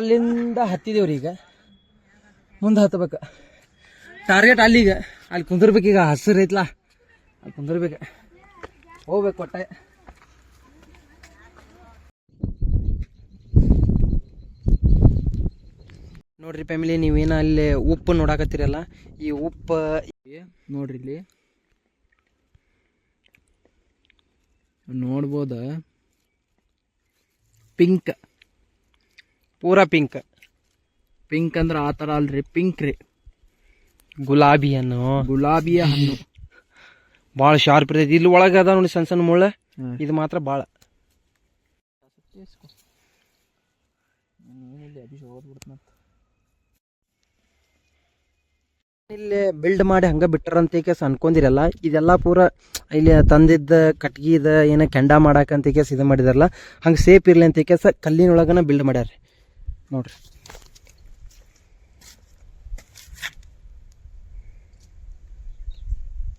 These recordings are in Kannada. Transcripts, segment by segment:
ಅಲ್ಲಿಂದ ಹತ್ತಿದೇವ್ರಿ. ಈಗ ಮುಂದೆ ಹತ್ತಬೇಕು. ಟಾರ್ಗೆಟ್ ಅಲ್ಲಿಗ, ಅಲ್ಲಿ ಕುಂದಿರ್ಬೇಕೀಗ. ಹಸಿರು ಐತ್ಲಾ, ಅಲ್ಲಿ ಕುಂದಿರ್ಬೇಕು. ಹೋಗ್ಬೇಕು ಒಟ್ಟ. ನೋಡ್ರಿ ಫ್ಯಾಮಿಲಿ, ನೀವೇನ ಅಲ್ಲಿ ಉಪ್ಪು ನೋಡಾಕತ್ತೀರಲ್ಲ, ಈ ಉಪ್ಪು ನೋಡ್ರಿ ಇಲ್ಲಿ ನೋಡ್ಬೋದ. ಪಿಂಕ್, ಪೂರಾ ಪಿಂಕ್. ಪಿಂಕ್ ಅಂದ್ರೆ ಆ ಥರ ಅಲ್ರಿ, ಪಿಂಕ್ ರೀ. ಗುಲಾಬಿಯ ಹಣ್ಣು ಭಾಳ ಶಾರ್ಪ್ ಇರ್ತೈತಿ. ಇಲ್ಲಿ ಒಳಗೆ ಅದ ನೋಡಿ ಸಣ್ಣ ಸಣ್ಣ ಮುಳ್ಳ. ಇದು ಮಾತ್ರ ಭಾಳ ಇಲ್ಲಿ ಬಿಲ್ಡ್ ಮಾಡಿ ಹಂಗ ಬಿಟ್ಟಾರಂತ ಕೇಸ್ ಅನ್ಕೊಂಡಿರಲ್ಲ. ಇದೆಲ್ಲ ಪೂರ ಇಲ್ಲಿ ತಂದಿದ್ದ ಕಟ್ಗಿದ ಏನ ಕೆಂಡ ಮಾಡಾಕಂತ ಕೇಸ್ ಇದು ಮಾಡಿದಾರಲ್ಲ, ಹಂಗೆ ಸೇಫ್ ಇರ್ಲಿ ಅಂತ ಕೇಸ ಕಲ್ಲಿನೊಳಗನ ಬಿಲ್ಡ್ ಮಾಡ್ಯಾರ ನೋಡ್ರಿ.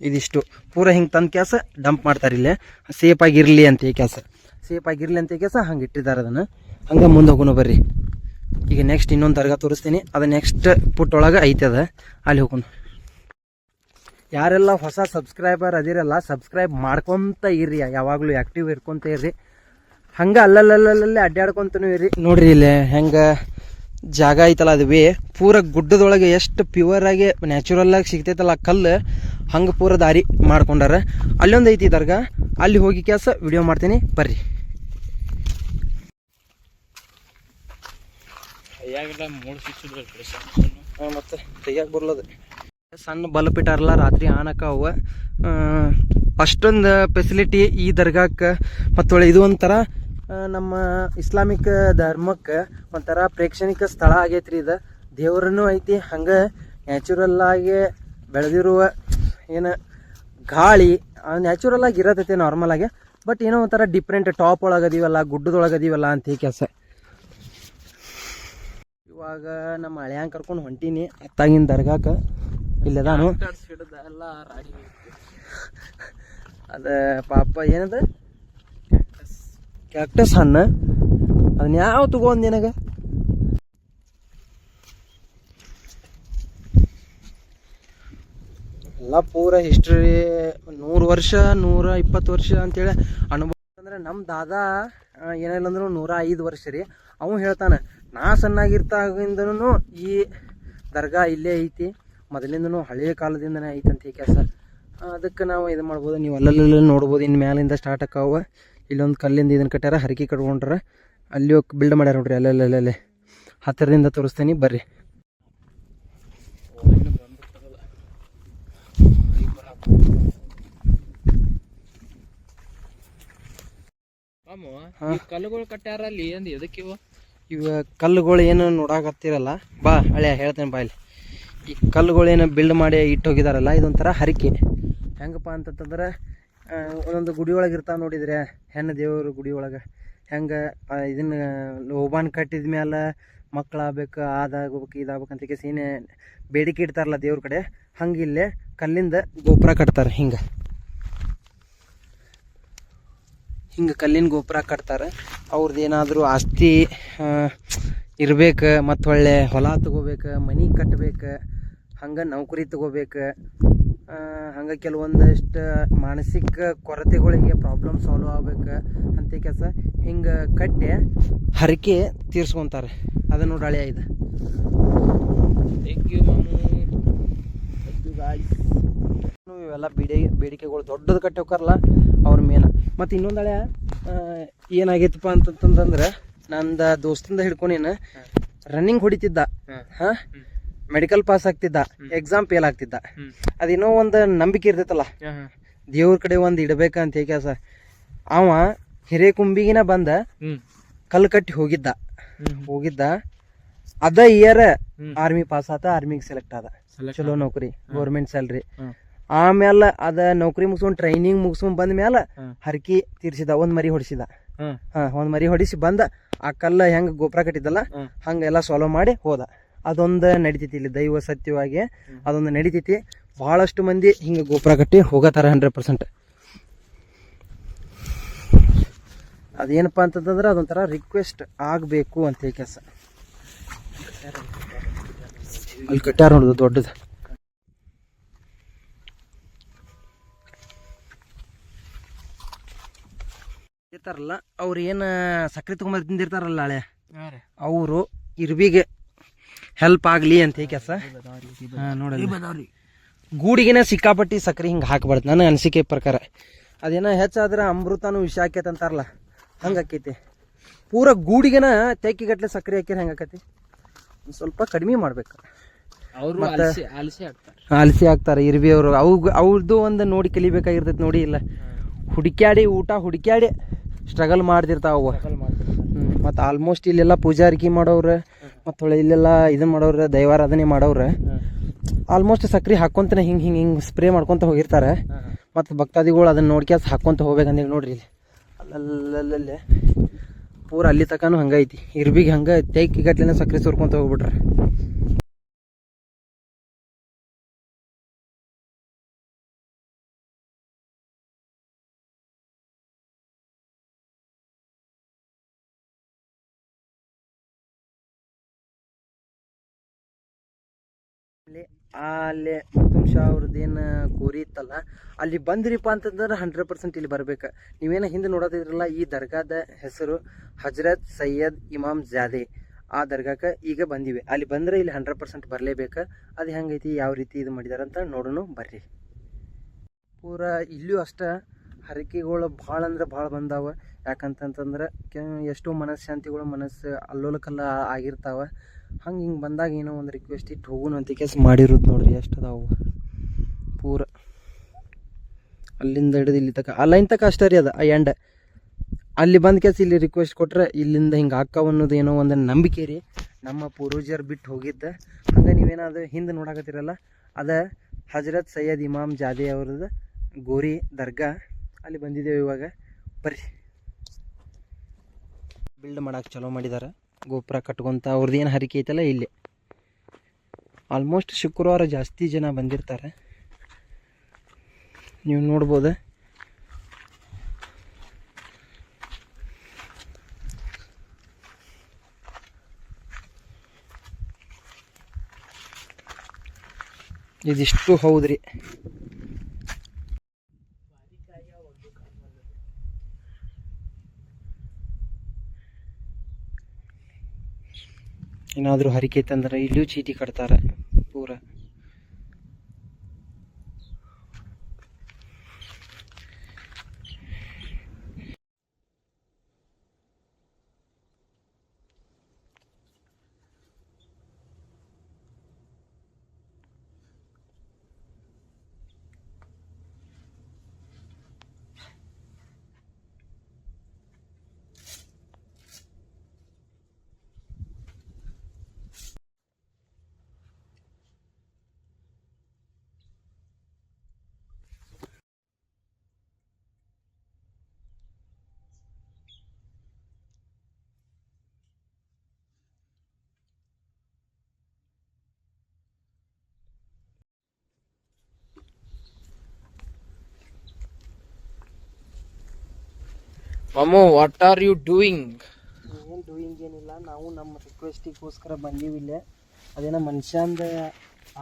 ಇದಿಷ್ಟು ಪೂರ ಹಿಂಗೆ ತಂದ ಕ್ಯಾಸ ಡಂಪ್ ಮಾಡ್ತಾರೆ. ಇಲ್ಲೇ ಸೇಫ್ ಆಗಿರ್ಲಿ ಅಂತ ಕೇಸ ಹಂಗೆ ಇಟ್ಟಿದ್ದಾರೆ. ಅದನ್ನು ಹಂಗೆ ಮುಂದೆ ಹೋಗೋಣ ಬರ್ರಿ. ಈಗ ನೆಕ್ಸ್ಟ್ ಇನ್ನೊಂದು ದರ್ಗಾ ತೋರಿಸ್ತೀನಿ. ಅದು ನೆಕ್ಸ್ಟ್ ಪುಟ್ ಒಳಗೆ ಐತದ, ಅಲ್ಲಿ ಹೋಗೋಣ. ಯಾರೆಲ್ಲ ಹೊಸ ಸಬ್ಸ್ಕ್ರೈಬರ್ ಅದಿರಲ್ಲ, ಸಬ್ಸ್ಕ್ರೈಬ್ ಮಾಡ್ಕೊತ ಇರ್ರಿ, ಯಾವಾಗಲೂ ಆ್ಯಕ್ಟಿವ್ ಇರ್ಕೊತ ಇರ್ರಿ. ಹಂಗೆ ಅಲ್ಲಲ್ಲಲ್ಲೇ ಅಡ್ಡಾಡ್ಕೊತನೂ ಇರ್ರಿ. ನೋಡ್ರಿ ಇಲ್ಲಿ ಹೆಂಗೆ ಜಾಗ ಐತಲ್ಲ, ಅದು ಪೂರ ಗುಡ್ಡದೊಳಗೆ ಎಷ್ಟು ಪ್ಯೂರ್ ಆಗಿ ನ್ಯಾಚುರಲ್ ಆಗಿ ಸಿಗ್ತೈತಲ್ಲ ಕಲ್ಲು, ಹಂಗೆ ಪೂರ ದಾರಿ ಮಾಡ್ಕೊಂಡಾರ. ಅಲ್ಲೊಂದು ಐತಿ ದರ್ಗಾ, ಅಲ್ಲಿ ಹೋಗಿ ಕೆಲಸ ವಿಡಿಯೋ ಮಾಡ್ತೀನಿ ಬರ್ರಿ. ಮತ್ತೆ ತೆಗಿಯಾಕೆ ಬರ್ಲದು. ಸಣ್ಣ ಬಲ್ಪ್ ಇಟ್ಟಾರಲ್ಲ, ರಾತ್ರಿ ಆನಕ ಅವ. ಅಷ್ಟೊಂದು ಫೆಸಿಲಿಟಿ ಈ ದರ್ಗಾಕ್ಕೆ. ಮತ್ತು ಇದು ಒಂಥರ ನಮ್ಮ ಇಸ್ಲಾಮಿಕ್ ಧರ್ಮಕ್ಕೆ ಒಂಥರ ಪ್ರೇಕ್ಷಣಿಕ ಸ್ಥಳ ಆಗೈತ್ರಿ. ಇದು ದೇವ್ರನ್ನೂ ಐತಿ, ಹಂಗೆ ನ್ಯಾಚುರಲ್ ಆಗಿ ಬೆಳೆದಿರುವ ಏನು ಗಾಳಿ ನ್ಯಾಚುರಲ್ ಆಗಿ ಇರತೈತಿ ನಾರ್ಮಲ್ ಆಗಿ. ಬಟ್ ಏನೋ ಒಂಥರ ಡಿಫ್ರೆಂಟ್, ಟಾಪ್ ಒಳಗದೀವಲ್ಲ, ಗುಡ್ಡದೊಳಗದೀವಲ್ಲ ಅಂತ ಈ ಕೆಲಸ. ಇವಾಗ ನಮ್ಮ ಹಳೆಯಂಗೆ ಕರ್ಕೊಂಡು ಹೊಂಟೀನಿ ಅತ್ತಾಗಿನ ದರ್ಗಾಕ್ಕೆ. ಇಲ್ಲದಾನು ಅದ ಪಾಪ ಏನದ ಕ್ಯಾಕ್ಟಸ್ ಹಣ್ಣು, ಅದನ್ನ ಯಾವ ತಗೊಂಡ್ ನಿನಗ? ಎಲ್ಲ ಪೂರ ಹಿಸ್ಟ್ರಿ 100 ವರ್ಷ 120 ವರ್ಷ ಅಂತೇಳಿ ಅನುಭವ. ಅಂದ್ರೆ ನಮ್ಮ ದಾದಾ ಏನಿಲ್ಲ ಅಂದ್ರೂ 105 ವರ್ಷ ರೀ. ಅವನು ಹೇಳ್ತಾನೆ, ನಾ ಸಣ್ಣಾಗಿರ್ತಾಗಿಂದನೂ ಈ ದರ್ಗಾ ಇಲ್ಲೇ ಐತಿ, ಮೊದಲಿಂದನೂ ಹಳೆಯ ಕಾಲದಿಂದನೇ ಐತಿ ಅಂತ ಈ ಕೆಲಸ. ಅದಕ್ಕೆ ನಾವು ಇದು ಮಾಡ್ಬೋದು. ನೀವು ಅಲ್ಲಲ್ಲಿ ನೋಡ್ಬೋದು, ಇನ್ನು ಮ್ಯಾಲಿಂದ ಸ್ಟಾರ್ಟ್ ಆಕಾವ. ಇಲ್ಲೊಂದು ಕಲ್ಲಿಂದ ಇದನ್ನು ಕಟ್ಟಾರ, ಹರಕೆ ಕಟ್ಕೊಂಡ್ರ, ಅಲ್ಲಿ ಹೋಗಿ ಬಿಲ್ಡ್ ಮಾಡ್ಯಾರ ನೋಡ್ರಿ. ಅಲ್ಲಲ್ಲೇ ಹತ್ತಿರದಿಂದ ತೋರಿಸ್ತೀನಿ ಬರ್ರಿ. ಕಲ್ಲುಗಳು ಕಟ್ಟಾರ ಅಲ್ಲಿ, ಎದಕ್ಕೆ ಇವ ಕಲ್ಲುಗಳು ಏನು ನೋಡಾಕತ್ತಿರಲ್ಲ, ಬಾ ಹಳೆಯ ಹೇಳ್ತೇನೆ ಬಾ. ಇಲ್ಲಿ ಈ ಕಲ್ಲುಗಳೇನು ಬಿಲ್ಡ್ ಮಾಡಿ ಇಟ್ಟು ಹೋಗಿದಾರಲ್ಲ, ಇದೊಂಥರ ಹರಕೆ. ಹೆಂಗಪ್ಪ ಅಂತಂತಂದ್ರೆ ಒಂದೊಂದು ಗುಡಿ ಒಳಗೆ ಇರ್ತಾವೆ ನೋಡಿದ್ರೆ, ಹೆಣ್ಣು ದೇವರು ಗುಡಿ ಒಳಗೆ ಹೆಂಗೆ ಇದನ್ನು ಲೋಬಾನ್ ಕಟ್ಟಿದ ಮೇಲೆ ಮಕ್ಕಳಾಗಬೇಕು, ಅದಾಗಬೇಕು, ಇದಾಗಬೇಕಂತ ಸೀನೆ ಬೇಡಿಕೆ ಇಡ್ತಾರಲ್ಲ ದೇವ್ರ ಕಡೆ, ಹಂಗೆ ಇಲ್ಲೇ ಕಲ್ಲಿಂದ ಗೋಪುರ ಕಟ್ತಾರೆ. ಹಿಂಗೆ ಕಲ್ಲಿನ ಗೋಪುರ ಕಟ್ತಾರೆ. ಅವ್ರದ್ದು ಏನಾದರೂ ಆಸ್ತಿ ಇರ್ಬೇಕು, ಮತ್ತು ಒಳ್ಳೆ ಹೊಲ ತಗೋಬೇಕು, ಮನೆ ಕಟ್ಟಬೇಕು, ಹಂಗೆ ನೌಕರಿ ತಗೋಬೇಕು, ಹಂಗೆ ಕೆಲವೊಂದಷ್ಟು ಮಾನಸಿಕ ಕೊರತೆಗಳಿಗೆ ಪ್ರಾಬ್ಲಮ್ ಸಾಲ್ವ್ ಆಗ್ಬೇಕು ಅಂತ ಕೆಲಸ ಹಿಂಗೆ ಕಟ್ಟಿ ಹರಕೆ ತೀರ್ಸ್ಕೊತಾರೆ. ಅದನ್ನು ನೋಡಿ ಹಳೆಯ ಇದು. ಥ್ಯಾಂಕ್ ಯು ಮಾಮು. ಇವೆಲ್ಲ ಬೇಡಿಕೆಗಳು ದೊಡ್ಡದು ಕಟ್ಟಿ ಹೋಗ್ತಾರಲ್ಲ ಅವ್ರ ಮೇನ. ಮತ್ತು ಇನ್ನೊಂದು ಹಳೆಯ ಏನಾಗೈತಪ್ಪ ಅಂತಂತಂದ್ರೆ, ನಂದ ದೋಸ್ತಿಂದ ಹಿಡ್ಕೊಂಡೇನು ರನ್ನಿಂಗ್ ಹೊಡಿತಿದ್ದ, ಮೆಡಿಕಲ್ ಪಾಸ್ ಆಗ್ತಿದ್ದ, ಎಕ್ಸಾಮ್ ಫೇಲ್ ಆಗ್ತಿದ್ದ. ಅದೇನೋ ಒಂದು ನಂಬಿಕೆ ಇರ್ತೈತಲ್ಲ ದೇವ್ರ ಕಡೆ ಒಂದು ಇಡಬೇಕಂತ ಕೆಲಸ. ಅವ ಹಿರೇಕುಂಬಿಗಿನ ಬಂದ ಕಲ್ಲು ಕಟ್ಟಿ ಹೋಗಿದ್ದ ಅದ ಇಯರ್ ಆರ್ಮಿ ಪಾಸ್ ಆತ, ಆರ್ಮಿಗೆ ಸೆಲೆಕ್ಟ್ ಆದ, ಚಲೋ ನೌಕರಿ, ಗೌರ್ಮೆಂಟ್ ಸ್ಯಾಲ್ರಿ. ಆಮೇಲೆ ಅದ ನೌಕರಿ ಮುಗಿಸ್ಕೊಂಡು ಟ್ರೈನಿಂಗ್ ಮುಗಿಸ್ಕೊಂಡ್ ಬಂದ ಮೇಲೆ ಹರಕಿ ತೀರ್ಸಿದ, ಒಂದ್ ಮರಿ ಹೊಡಿಸಿದ. ಒಂದ್ ಮರಿ ಹೊಡಿಸಿ ಬಂದ, ಆ ಕಲ್ಲ ಹೆಂಗ ಗೋಪುರ ಕಟ್ಟಿದ್ದಲ್ಲ ಹಂಗೆಲ್ಲ ಸಾಲ್ವ್ ಮಾಡಿ ಹೋದ. ಅದೊಂದು ನಡಿತೈತಿ ಇಲ್ಲಿ ದೈವ ಸತ್ಯವಾಗಿ, ಅದೊಂದು ನಡಿತೈತಿ. ಬಹಳಷ್ಟು ಮಂದಿ ಹಿಂಗೆ ಗೋಪುರ ಕಟ್ಟಿ ಹೋಗತ್ತಾರ 100%. ಅದೇನಪ್ಪ ಅಂತಂದ್ರೆ ಅದೊಂಥರ ರಿಕ್ವೆಸ್ಟ್ ಆಗಬೇಕು ಅಂತ ಕೆಲಸ. ಅಲ್ಲಿ ಕಟ್ಟ್ಯಾರ ನೋಡುದು ದೊಡ್ಡದು. ಇರ್ತಾರಲ್ಲ ಅವ್ರು ಏನು ಸಕ್ರೆ ತೊಗೊಂಬರ್ ತಿಂದಿರ್ತಾರಲ್ಲ ಹಳೆ ಅವರು ಇರ್ಬಿಗೆ ಹೆಲ್ಪ್ ಆಗಲಿ ಅಂತ ಹೇಳಿ ಕೆಲಸ ನೋಡಿ. ಗೂಡಿಗೆನ ಸಿಕ್ಕಾಪಟ್ಟಿ ಸಕ್ರೆ ಹಿಂಗೆ ಹಾಕಬಾರ್ದು ನನ್ನ ಅನಿಸಿಕೆ ಪ್ರಕಾರ. ಅದೇನೋ ಹೆಚ್ಚಾದ್ರೆ ಅಮೃತನೂ ವಿಷ ಆಕೈತೆ ಅಂತಾರಲ್ಲ ಹಂಗೆ ಆಕೈತಿ. ಪೂರ ಗೂಡಿಗೆನ ತೆಕ್ಕಿಗಟ್ಲೆ ಸಕ್ರೆ ಹಾಕಿದ್ರೆ ಹೆಂಗೆ ಆಕೈತಿ. ಒಂದು ಸ್ವಲ್ಪ ಕಡಿಮೆ ಮಾಡ್ಬೇಕು. ಅವರು ಅಲಸಿ ಹಾಕ್ತಾರೆ ಇರ್ಬಿ ಅವರು. ಅವ್ರದ್ದು ಒಂದು ನೋಡಿ ಕಲಿಬೇಕಾಗಿರ್ತೈತಿ ನೋಡಿ. ಇಲ್ಲ ಹುಡುಕ್ಯಾಡಿ ಹುಡುಕ್ಯಾಡಿ ಸ್ಟ್ರಗಲ್ ಮಾಡ್ತಿರ್ತಾವ. ಮತ್ತು ಆಲ್ಮೋಸ್ಟ್ ಇಲ್ಲೆಲ್ಲ ಪೂಜಾರಿಕೆ ಮಾಡೋರು ಮತ್ತು ಹೊಳೆ ಇಲ್ಲೆಲ್ಲ ಇದನ್ನ ಮಾಡೋರು ದೈವಾರಾಧನೆ ಮಾಡೋರು ಆಲ್ಮೋಸ್ಟ್ ಸಕ್ರೆ ಹಾಕ್ಕೊಂತಾನೆ ಹಿಂಗೆ ಸ್ಪ್ರೇ ಮಾಡ್ಕೊತ ಹೋಗಿರ್ತಾರೆ. ಮತ್ತು ಭಕ್ತಾದಿಗಳು ಅದನ್ನ ನೋಡ್ಕ್ಯಾಸ್ ಹಾಕ್ಕೊಂತ ಹೋಗ್ಬೇಕಂದೇಳಿ ನೋಡ್ರಿ ಇಲ್ಲಿ ಅಲ್ಲಲ್ಲೇ ಪೂರ ಅಲ್ಲಿ ತನಕನೂ ಹಂಗೈತಿ. ಇರ್ಬಿಗೆ ಹಂಗೆ ತೆಗ್ಗಿಗಟ್ಲೆನ ಸಕ್ರೆ ಸುರ್ಕೊಂತ ಹೋಗ್ಬಿಟ್ರೆ. ಅಲ್ಲಿ ಮುತ್ತುಮ್ ಶಾ ಅವ್ರದ್ದೇನು ಕೋರಿ ಇತ್ತಲ್ಲ ಅಲ್ಲಿ ಬಂದ್ರಿಪ್ಪ ಅಂತಂದ್ರೆ 100% ಇಲ್ಲಿ ಬರ್ಬೇಕು. ನೀವೇನು ಹಿಂದೆ ನೋಡೋದಿದ್ರಲ್ಲ ಈ ದರ್ಗಾದ ಹೆಸರು ಹಜರತ್ ಸೈಯದ್ ಇಮಾಮ್ ಜಾದೆ. ಆ ದರ್ಗಾಕ್ಕೆ ಈಗ ಬಂದಿವೆ. ಅಲ್ಲಿ ಬಂದರೆ ಇಲ್ಲಿ 100% ಬರಲೇಬೇಕು. ಅದು ಹೆಂಗೈತಿ ಯಾವ ರೀತಿ ಇದು ಮಾಡಿದಾರಂತ ನೋಡೋಣ ಬರ್ರಿ. ಪೂರ ಇಲ್ಲೂ ಅಷ್ಟೇ ಹರಕೆಗಳು ಭಾಳ ಅಂದ್ರೆ ಭಾಳ ಬಂದಾವ. ಯಾಕಂತಂತಂದ್ರೆ ಎಷ್ಟೋ ಮನಃಶಾಂತಿಗಳು ಮನಸ್ಸು ಅಲ್ಲೋಲಕಲ್ಲ ಆಗಿರ್ತಾವೆ. ಹಿಂಗೆ ಬಂದಾಗ ಏನೋ ಒಂದು ರಿಕ್ವೆಸ್ಟ್ ಇಟ್ಟು ಹೋಗೋಣ ಅಂತ ಕೆಲಸ ಮಾಡಿರೋದು ನೋಡ್ರಿ. ಎಷ್ಟು ಅದಾವು ಪೂರ ಅಲ್ಲಿಂದ ಹಿಡಿದು ಇಲ್ಲಿ ತಕ ಆ ಲೈನ್ ತಕ ಅಷ್ಟೇ ರೀ. ಅದು ಆ ಎಂಡ್ ಅಲ್ಲಿ ಬಂದ ಕೆಲಸ ಇಲ್ಲಿ ರಿಕ್ವೆಸ್ಟ್ ಕೊಟ್ರೆ ಇಲ್ಲಿಂದ ಹಿಂಗೆ ಹಾಕಾವ ಅನ್ನೋದು ಏನೋ ಒಂದು ನಂಬಿಕೆ ರೀ. ನಮ್ಮ ಪೂರ್ವಜರು ಬಿಟ್ಟು ಹೋಗಿದ್ದ. ಹಂಗೆ ನೀವೇನಾದ್ರು ಹಿಂದೆ ನೋಡಕತ್ತೀರಲ್ಲ ಅದು ಹಜರತ್ ಸೈಯದ್ ಇಮಾಮ್ ಜಾದೆ ಅವ್ರದ್ದು ಗೋರಿ ದರ್ಗಾ. ಅಲ್ಲಿ ಬಂದಿದ್ದೇವೆ ಇವಾಗ ಬರ್ರಿ. ಬಿಲ್ಡ್ ಮಾಡಕ್ಕೆ ಚಲೋ ಮಾಡಿದ್ದಾರೆ. ಗೋಪುರ ಕಟ್ಕೊಂತ ಅವ್ರದ್ದು ಏನು ಹರಿಕೆ ಐತಲ್ಲ ಇಲ್ಲಿ ಆಲ್ಮೋಸ್ಟ್ ಶುಕ್ರವಾರ ಜಾಸ್ತಿ ಜನ ಬಂದಿರ್ತಾರೆ. ನೀವು ನೋಡ್ಬೋದು. ಇದಿಷ್ಟು ಹೌದ್ರಿ. ಏನಾದರೂ ಹರಿಕೆ ತಂದ್ರೆ ಇಲ್ಲೂ ಚೀಟಿ ಕಟ್ತಾರೆ ಪೂರ. ಮಾಮು ವಾಟ್ ಆರ್ ಯು ಡೂಯಿಂಗ್? ಏನು ಡೂಯಿಂಗ್ ಏನಿಲ್ಲ. ನಾವು ನಮ್ಮ ರಿಕ್ವೆಸ್ಟಿಗೋಸ್ಕರ ಬಂದೀವಿ ಇಲ್ಲೇ. ಅದೇನೋ ಮನುಷ್ಯಂದ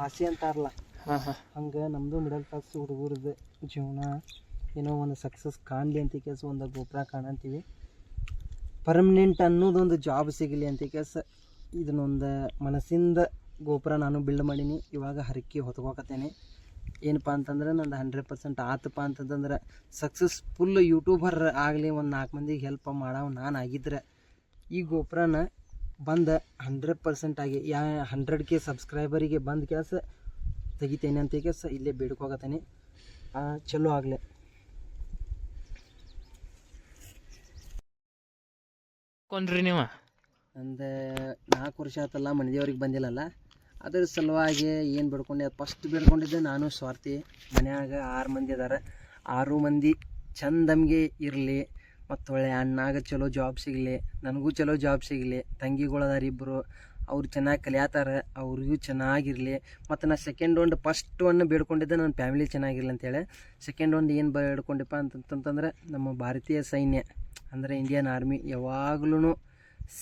ಆಸೆ ಅಂತಾರಲ್ಲ ಹಂಗೆ ನಮ್ಮದು ಮಿಡಲ್ ಕ್ಲಾಸ್ ಹುಡುಗರದ್ದು ಜೀವನ ಏನೋ ಒಂದು ಸಕ್ಸಸ್ ಕಾಣಲಿ ಅಂತ ಕೆಲಸ ಒಂದು ಗೋಪುರ ಕಾಣಂತೀವಿ. ಪರ್ಮನೆಂಟ್ ಅನ್ನೋದೊಂದು ಜಾಬ್ ಸಿಗಲಿ ಅಂತ ಕೆಲಸ ಇದನ್ನೊಂದು ಮನಸ್ಸಿಂದ ಗೋಪುರ ನಾನು ಬಿಲ್ಡ್ ಮಾಡೀನಿ. ಇವಾಗ ಹರಕೆ ಹೊತ್ಕೋಕತ್ತೇನೆ. ಏನಪ್ಪ ಅಂತಂದ್ರೆ ನಂದು 100% ಆತಪ್ಪ ಅಂತಂದ್ರೆ ಸಕ್ಸಸ್ಫುಲ್ ಯೂಟ್ಯೂಬರ್ ಆಗಲಿ ಒಂದು 4 ಮಂದಿಗೆ ಹೆಲ್ಪ್ ಮಾಡೋ ನಾನು ಆಗಿದ್ರೆ ಈ ಗೋಪುರನ ಬಂದು 100% ಆಗಿ 100K ಸಬ್ಸ್ಕ್ರೈಬರಿಗೆ ಬಂದ ಕೆಲಸ ತೆಗಿತೇನೆ ಅಂತ ಕೆಲಸ ಇಲ್ಲೇ ಬೇಡ್ಕೋಗತ್ತೇನೆ. ಚಲೋ ಆಗಲಿ. ಕೊಂಡ್ರಿ ನೀವು ಒಂದು 4 ವರ್ಷ ಆತಲ್ಲ ಮನೆದೇವ್ರಿಗೆ ಬಂದಿಲ್ಲಲ್ಲ. ಅದ್ರ ಸಲುವಾಗಿ ಏನು ಬೇಡ್ಕೊಂಡೆ ಫಸ್ಟ್ ಬೇಡ್ಕೊಂಡಿದ್ದೆ ನಾನು ಸ್ವಾರ್ಥಿ. ಮನ್ಯಾಗ 6 ಮಂದಿ ಅದಾರ. 6 ಮಂದಿ ಚಂದಮ್ಗೆ ಇರಲಿ. ಮತ್ತು ಒಳ್ಳೆ ಅಣ್ಣಾಗ ಚಲೋ ಜಾಬ್ ಸಿಗಲಿ, ನನಗೂ ಚಲೋ ಜಾಬ್ ಸಿಗಲಿ. ತಂಗಿಗಳದಾರ ಇಬ್ಬರು, ಅವ್ರು ಚೆನ್ನಾಗಿ ಕಲಿಯಾತಾರ, ಅವ್ರಿಗೂ ಚೆನ್ನಾಗಿರಲಿ. ಮತ್ತು ನಾನು ಸೆಕೆಂಡ್ ಒಂದು ಫಸ್ಟ್ ಒಂದು ಬೇಡ್ಕೊಂಡಿದ್ದೆ ನನ್ನ ಫ್ಯಾಮಿಲಿ ಚೆನ್ನಾಗಿರಲಿ ಅಂತೇಳಿ. ಸೆಕೆಂಡ್ ಒಂದು ಏನು ಬೇಡ್ಕೊಂಡಿಪ್ಪ ಅಂತಂತಂದ್ರೆ ನಮ್ಮ ಭಾರತೀಯ ಸೈನ್ಯ ಅಂದರೆ ಇಂಡಿಯನ್ ಆರ್ಮಿ ಯಾವಾಗ್ಲೂ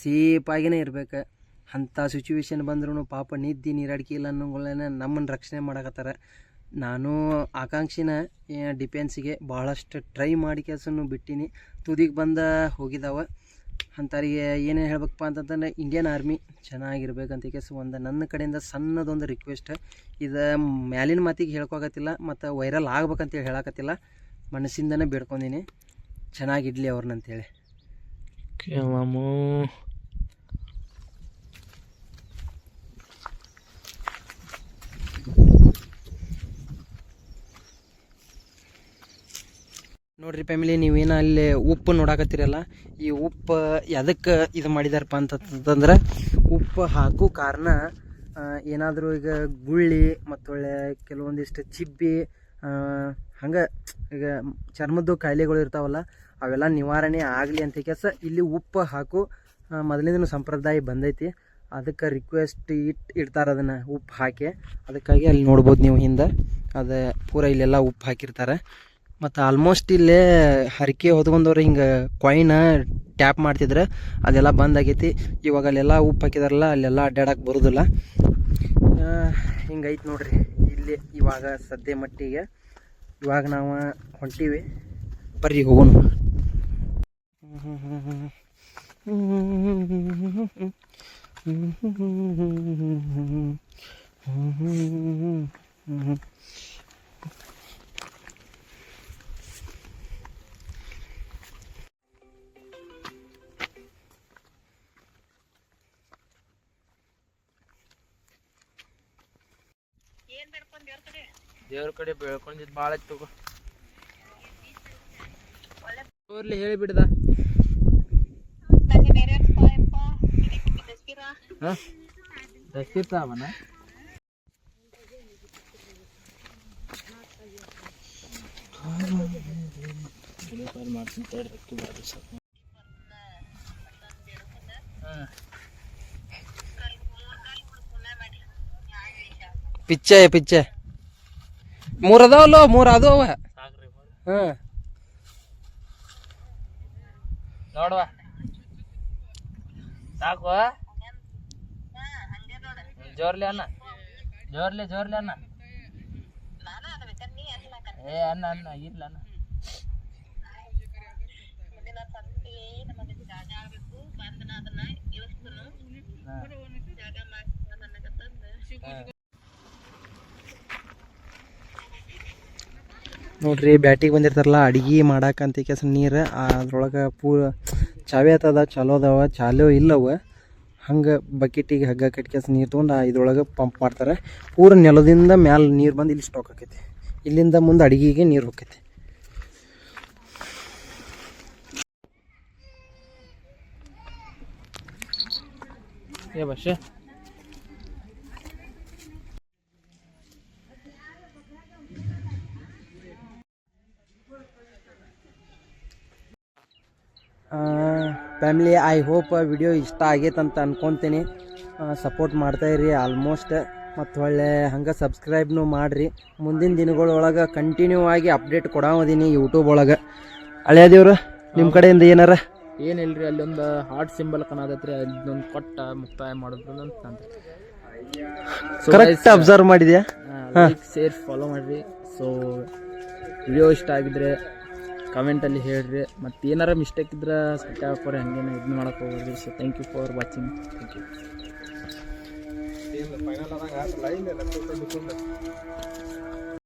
ಸೇಫಾಗಿಯೇ ಇರ್ಬೇಕು. ಅಂಥ ಸಿಚುವೇಶನ್ ಬಂದ್ರೂ ಪಾಪ ನಿದ್ದೆ ನೀರಾಡಿಕೆ ಇಲ್ಲ ಅನ್ನೋಗಳನ್ನ ನಮ್ಮನ್ನು ರಕ್ಷಣೆ ಮಾಡಕತ್ತಾರ. ನಾನು ಆಕಾಂಕ್ಷಿನ ಡಿಫೆನ್ಸಿಗೆ ಭಾಳಷ್ಟು ಟ್ರೈ ಮಾಡಿ ಕೆಲಸನೂ ಬಿಟ್ಟಿನಿ, ತುದಿಗೆ ಬಂದ ಹೋಗಿದ್ದಾವ. ಅಂಥವ್ರಿಗೆ ಏನೇನು ಹೇಳ್ಬೇಕಪ್ಪ ಅಂತಂತಂದ್ರೆ ಇಂಡಿಯನ್ ಆರ್ಮಿ ಚೆನ್ನಾಗಿರ್ಬೇಕಂತ ಕೇಸ್ ಒಂದು ನನ್ನ ಕಡೆಯಿಂದ ಸಣ್ಣದೊಂದು ರಿಕ್ವೆಸ್ಟ್. ಇದು ಮ್ಯಾಲಿನ ಮಾತಿಗೆ ಹೇಳ್ಕೊಳಕತ್ತಿಲ್ಲ ಮತ್ತು ವೈರಲ್ ಆಗ್ಬೇಕಂತೇಳಿ ಹೇಳಕತ್ತಿಲ್ಲ, ಮನಸ್ಸಿಂದನೇ ಬೇಡ್ಕೊಂಡೀನಿ ಚೆನ್ನಾಗಿಡ್ಲಿ ಅವ್ರನ್ನಂತೇಳಿ. ಮಾಮು ನೋಡ್ರಿ ಫ್ಯಾಮಿಲಿ, ನೀವೇನು ಅಲ್ಲಿ ಉಪ್ಪು ನೋಡಕತ್ತೀರಲ್ಲ, ಈ ಉಪ್ಪು ಎದಕ್ಕೆ ಇದು ಮಾಡಿದಾರಪ್ಪ ಅಂತಂತಂದ್ರೆ ಉಪ್ಪು ಹಾಕೋ ಕಾರಣ ಏನಾದರೂ ಈಗ ಗುಳ್ಳಿ ಮತ್ತೊಳ್ಳೆ ಕೆಲವೊಂದಿಷ್ಟು ಚಿಬ್ಬಿ ಹಂಗೆ ಈಗ ಚರ್ಮದ್ದು ಕಾಯಿಲೆಗಳು ಇರ್ತಾವಲ್ಲ ಅವೆಲ್ಲ ನಿವಾರಣೆ ಆಗಲಿ ಅಂತ ಕೆಲಸ ಇಲ್ಲಿ ಉಪ್ಪು ಹಾಕು ಮೊದಲಿಂದನೂ ಸಂಪ್ರದಾಯ ಬಂದೈತಿ. ಅದಕ್ಕೆ ರಿಕ್ವೆಸ್ಟ್ ಇಡ್ತಾರೆ ಅದನ್ನು ಉಪ್ಪು ಹಾಕಿ. ಅದಕ್ಕಾಗಿ ಅಲ್ಲಿ ನೋಡ್ಬೋದು ನೀವು ಹಿಂದೆ ಅದು ಪೂರ ಇಲ್ಲೆಲ್ಲ ಉಪ್ಪು ಹಾಕಿರ್ತಾರೆ. ಮತ್ತು ಆಲ್ಮೋಸ್ಟ್ ಇಲ್ಲೇ ಹರಕೆ ಹೊತ್ಕೊಂಡವ್ರು ಹಿಂಗೆ ಕಾಯಿನ ಟ್ಯಾಪ್ ಮಾಡ್ತಿದ್ರೆ ಅದೆಲ್ಲ ಬಂದಾಗೈತಿ. ಇವಾಗ ಅಲ್ಲೆಲ್ಲ ಉಪ್ಪು ಹಾಕಿದಾರಲ್ಲ ಅಲ್ಲೆಲ್ಲ ಅಡ್ಡಾಡಕ್ಕೆ ಬರೋದಿಲ್ಲ. ಹಿಂಗೈತೆ ನೋಡ್ರಿ ಇಲ್ಲಿ ಇವಾಗ ಸದ್ಯ ಮಟ್ಟಿಗೆ. ಇವಾಗ ನಾವು ಹೊಂಟೀವಿ, ಬರ್ರಿ ಹೋಗೋಣ. ದೇವ್ರ ಕಡೆ ಬೆಳ್ಕೊಂಡಿದ್ ಭಾಳ ತಗೋ ಅವ್ರಲ್ಲಿ ಹೇಳಿಬಿಡ್ದ. ದಸ್ತಿರ್ತಾವನ ಪಿಚ್ಚೆ 3 ಅದಾವಲ್ಲೋ, 3 ಅದಾವ. ಹಾಂ ನೋಡುವ ಸಾಕು. ಜೋರ್ಲಿ ಅನ್ನ, ಜೋರ್ಲಿ ಅನ್ನ. ಅನ್ನ ಇಲ್ಲ ಅನ್ನ. ನೋಡ್ರಿ ಬ್ಯಾಟಿಗೆ ಬಂದಿರ್ತಾರಲ್ಲ ಅಡುಗೆ ಮಾಡಕ್ಕಂತ ಕೆಲಸ ನೀರು ಅದ್ರೊಳಗೆ ಪೂರ ಚಾವಿ ಆತದ, ಚಲೋ ಅದಾವ ಚಾಲೋ ಇಲ್ಲವ. ಹಂಗೆ ಬಕೆಟಿಗೆ ಹಗ್ಗ ಕಟ್ಕೆಸ ನೀರು ತೊಗೊಂಡು ಇದ್ರೊಳಗೆ ಪಂಪ್ ಮಾಡ್ತಾರೆ. ಪೂರ ನೆಲದಿಂದ ಮ್ಯಾಲೆ ನೀರು ಬಂದು ಇಲ್ಲಿ ಸ್ಟಾಕ್ ಆಕೈತಿ. ಇಲ್ಲಿಂದ ಮುಂದೆ ಅಡುಗೆಗೆ ನೀರು ಹೋಗ್ತೈತಿ. ಏ bus family, I hope video ಇಷ್ಟ ಆಗೈತೆ ಅಂತ ಅನ್ಕೊತೀನಿ. ಸಪೋರ್ಟ್ ಮಾಡ್ತಾಯಿರಿ ಆಲ್ಮೋಸ್ಟ್. ಮತ್ತು ಒಳ್ಳೆ ಹಂಗೆ ಸಬ್ಸ್ಕ್ರೈಬ್ನು ಮಾಡಿರಿ. ಮುಂದಿನ ದಿನಗಳೊಳಗೆ ಕಂಟಿನ್ಯೂ ಆಗಿ ಅಪ್ಡೇಟ್ ಕೊಡೋದೀನಿ ಯೂಟ್ಯೂಬ್ ಒಳಗೆ. ಹಳೆಯ ದೇವ್ರು ನಿಮ್ಮ ಕಡೆಯಿಂದ ಏನಾರ? ಏನಿಲ್ರಿ, ಅಲ್ಲೊಂದು ಹಾರ್ಟ್ ಸಿಂಬಲ್ ಕಾಣತೈತ್ರಿ, ಅದೊಂದು ಕೊಟ್ಟ ಮುಕ್ತಾಯ ಮಾಡಿದ್ರು ಅಂತ. ಕರೆಕ್ಟ್ ಅಬ್ಸರ್ವ್ ಮಾಡಿದ್ಯಾ? ಲೈಕ್ ಶೇರ್ ಫಾಲೋ ಮಾಡಿರಿ. ಸೊ ವಿಡಿಯೋ ಇಷ್ಟ ಆಗಿದ್ರೆ ಕಮೆಂಟಲ್ಲಿ ಹೇಳ್ರಿ. ಮತ್ತು ಏನಾರ ಮಿಸ್ಟೇಕ್ ಇದ್ರೆ ಸತ್ಯ ಹಾಕೋರಿ, ಹಂಗೇನು ಇದು ಮಾಡೋಕೆ ಹೋಗ್ರಿ. So thank you for watching. Thank you.